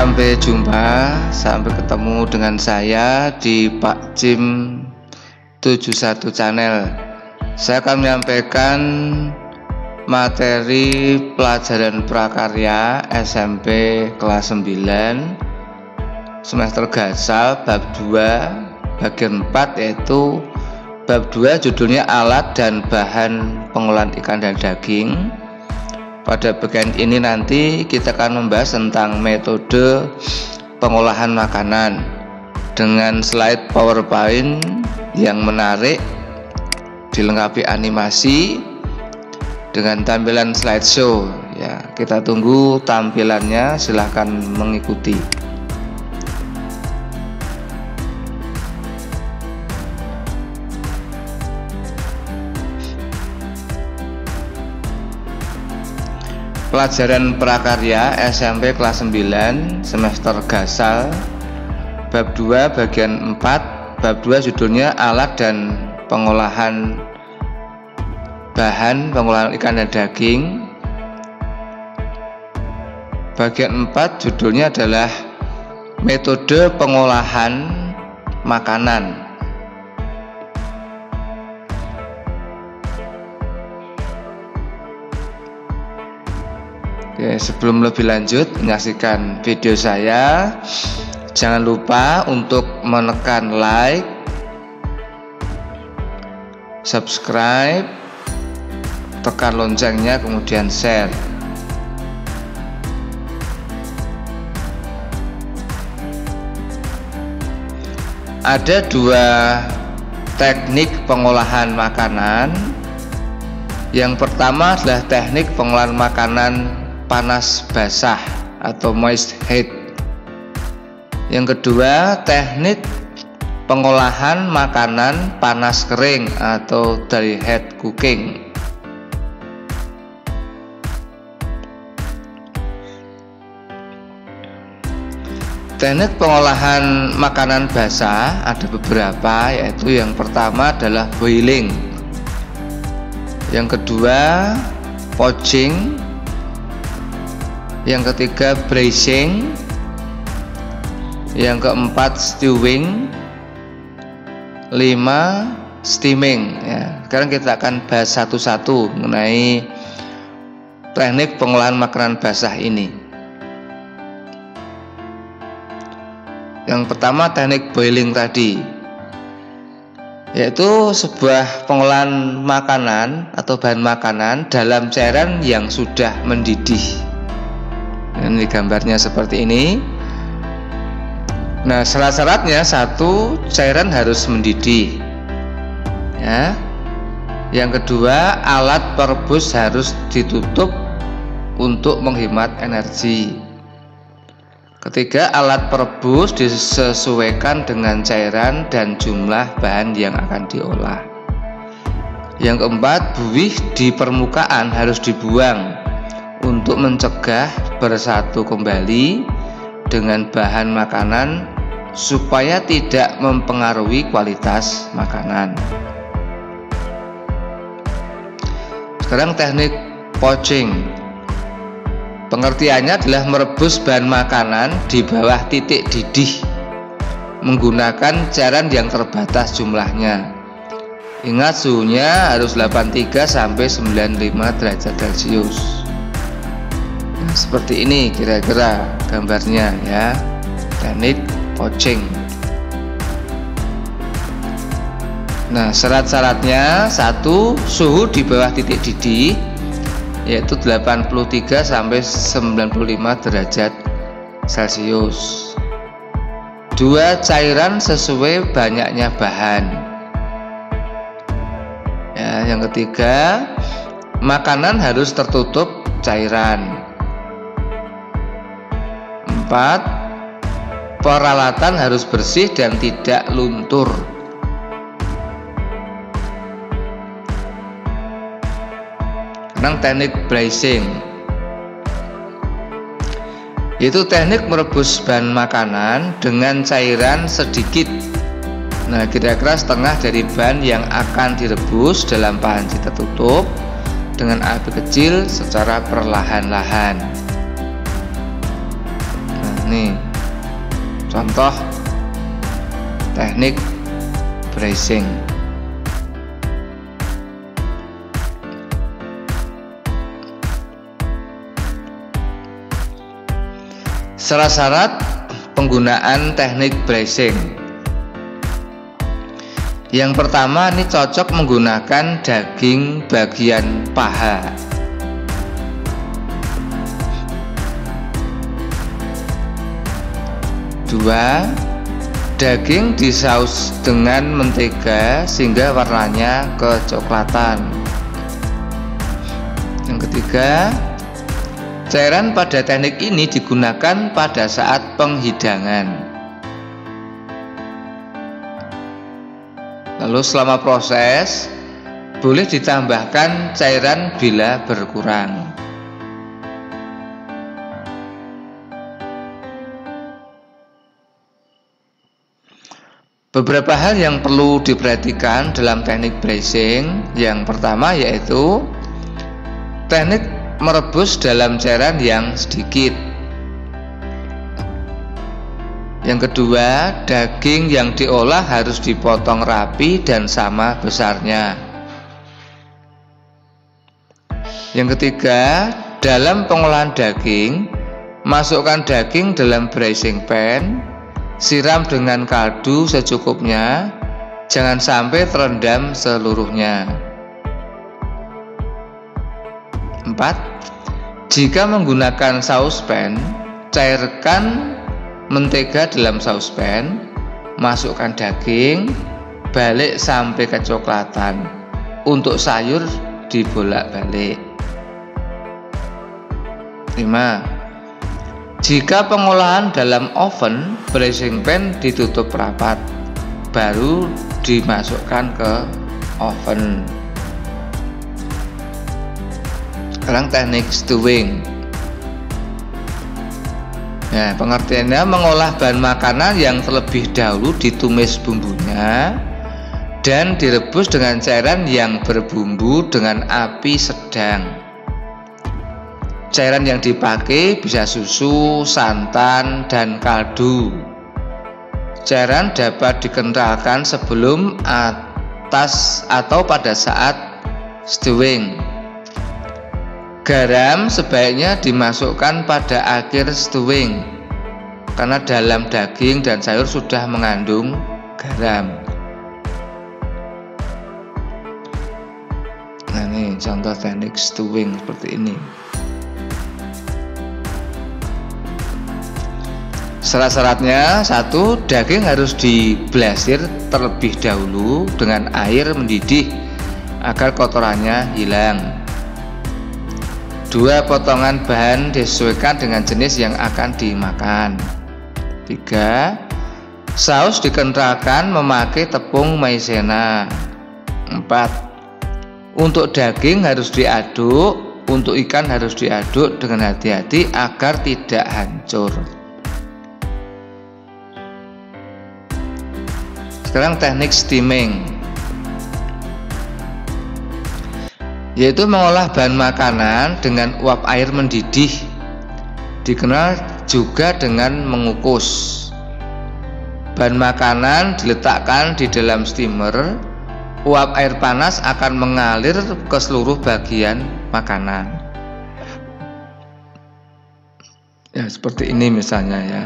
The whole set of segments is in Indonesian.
Sampai jumpa, sampai ketemu dengan saya di Pak Jim 71 channel. Saya akan menyampaikan materi pelajaran prakarya SMP kelas 9 semester Gasal bab 2 bagian 4, yaitu bab 2 judulnya alat dan bahan pengolahan ikan dan daging. Pada bagian ini nanti kita akan membahas tentang metode pengolahan makanan dengan slide PowerPoint yang menarik, dilengkapi animasi dengan tampilan slideshow. Ya, kita tunggu tampilannya, silahkan mengikuti. Pelajaran prakarya SMP kelas 9 semester Gasal bab 2 bagian 4. Bab 2 judulnya alat dan pengolahan bahan pengolahan ikan dan daging. Bagian 4 judulnya adalah metode pengolahan makanan. Oke, sebelum lebih lanjut menyaksikan video saya, jangan lupa untuk menekan like, subscribe, tekan loncengnya, kemudian share. Ada dua teknik pengolahan makanan. Yang pertama adalah teknik pengolahan makanan panas basah atau moist heat. Yang kedua, teknik pengolahan makanan panas kering atau dry heat cooking. Teknik pengolahan makanan basah ada beberapa, yaitu yang pertama adalah boiling, yang kedua poaching, yang ketiga braising, yang keempat stewing, 5 steaming. Ya, sekarang kita akan bahas satu-satu mengenai teknik pengolahan makanan basah ini. Yang pertama teknik boiling tadi, yaitu sebuah pengolahan makanan atau bahan makanan dalam cairan yang sudah mendidih. Ini gambarnya seperti ini. Nah, syarat-syaratnya, satu, cairan harus mendidih. Ya. Yang kedua, alat perebus harus ditutup untuk menghemat energi. Ketiga, alat perebus disesuaikan dengan cairan dan jumlah bahan yang akan diolah. Yang keempat, buih di permukaan harus dibuang untuk mencegah bersatu kembali dengan bahan makanan supaya tidak mempengaruhi kualitas makanan. Sekarang teknik poaching. Pengertiannya adalah merebus bahan makanan di bawah titik didih menggunakan cairan yang terbatas jumlahnya. Ingat, suhunya harus 83 sampai 95 derajat Celcius. Seperti ini kira-kira gambarnya, ya, teknik poaching. Nah, syarat-syaratnya, satu, suhu di bawah titik didih yaitu 83 sampai 95 derajat Celcius. Dua, cairan sesuai banyaknya bahan. Ya, yang ketiga, makanan harus tertutup cairan. 4, peralatan harus bersih dan tidak luntur. Sekarang teknik braising, yaitu teknik merebus bahan makanan dengan cairan sedikit. Nah, kira-kira setengah dari bahan yang akan direbus dalam panci tertutup dengan api kecil secara perlahan-lahan. Ini contoh teknik bracing. Syarat-syarat penggunaan teknik bracing. Yang pertama, ini cocok menggunakan daging bagian paha. Dua, daging disaus dengan mentega sehingga warnanya kecoklatan. Yang ketiga, cairan pada teknik ini digunakan pada saat penghidangan. Lalu selama proses boleh ditambahkan cairan bila berkurang. Beberapa hal yang perlu diperhatikan dalam teknik bracing. Yang pertama yaitu teknik merebus dalam cairan yang sedikit. Yang kedua, daging yang diolah harus dipotong rapi dan sama besarnya. Yang ketiga, dalam pengolahan daging, masukkan daging dalam bracing pan, siram dengan kaldu secukupnya, jangan sampai terendam seluruhnya. 4. Jika menggunakan saucepan, cairkan mentega dalam saucepan, masukkan daging, balik sampai kecoklatan. Untuk sayur dibolak-balik. 5. Jika pengolahan dalam oven, bracing pan ditutup rapat, baru dimasukkan ke oven. Sekarang teknik stewing. Nah, pengertiannya mengolah bahan makanan yang terlebih dahulu ditumis bumbunya dan direbus dengan cairan yang berbumbu dengan api sedang. Cairan yang dipakai bisa susu, santan, dan kaldu. Cairan dapat dikentalkan sebelum, atas, atau pada saat stewing. Garam sebaiknya dimasukkan pada akhir stewing karena dalam daging dan sayur sudah mengandung garam. Nah, ini contoh teknik stewing seperti ini. Syarat-syaratnya: 1. Daging harus diblesir terlebih dahulu dengan air mendidih agar kotorannya hilang. 2. Potongan bahan disesuaikan dengan jenis yang akan dimakan. 3. Saus dikentalkan memakai tepung maizena. 4. Untuk daging harus diaduk, untuk ikan harus diaduk dengan hati-hati agar tidak hancur. Sekarang teknik steaming, yaitu mengolah bahan makanan dengan uap air mendidih, dikenal juga dengan mengukus. Bahan makanan diletakkan di dalam steamer, uap air panas akan mengalir ke seluruh bagian makanan. Ya, seperti ini misalnya ya.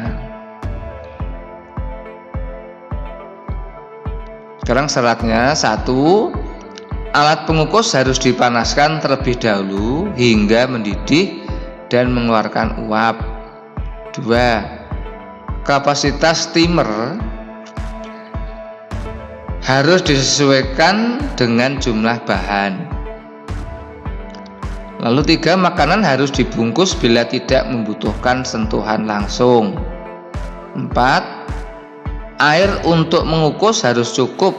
Sekarang syaratnya: 1. Alat pengukus harus dipanaskan terlebih dahulu hingga mendidih dan mengeluarkan uap. 2. Kapasitas steamer harus disesuaikan dengan jumlah bahan. Lalu 3. Makanan harus dibungkus bila tidak membutuhkan sentuhan langsung. 4. Air untuk mengukus harus cukup.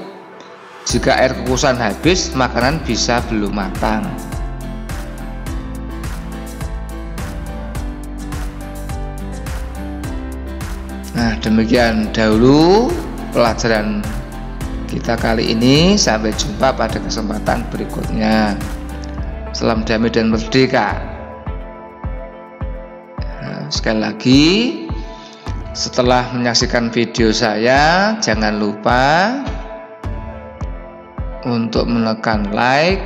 Jika air kukusan habis, makanan bisa belum matang. Nah, demikian dahulu pelajaran kita kali ini. Sampai jumpa pada kesempatan berikutnya. Salam damai dan merdeka. Nah, sekali lagi, Setelah menyaksikan video saya, jangan lupa untuk menekan like,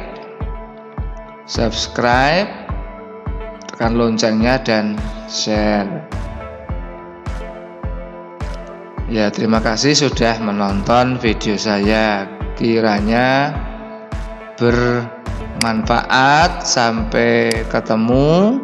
subscribe, tekan loncengnya dan share. Ya, terima kasih sudah menonton video saya. Kiranya bermanfaat. Sampai ketemu.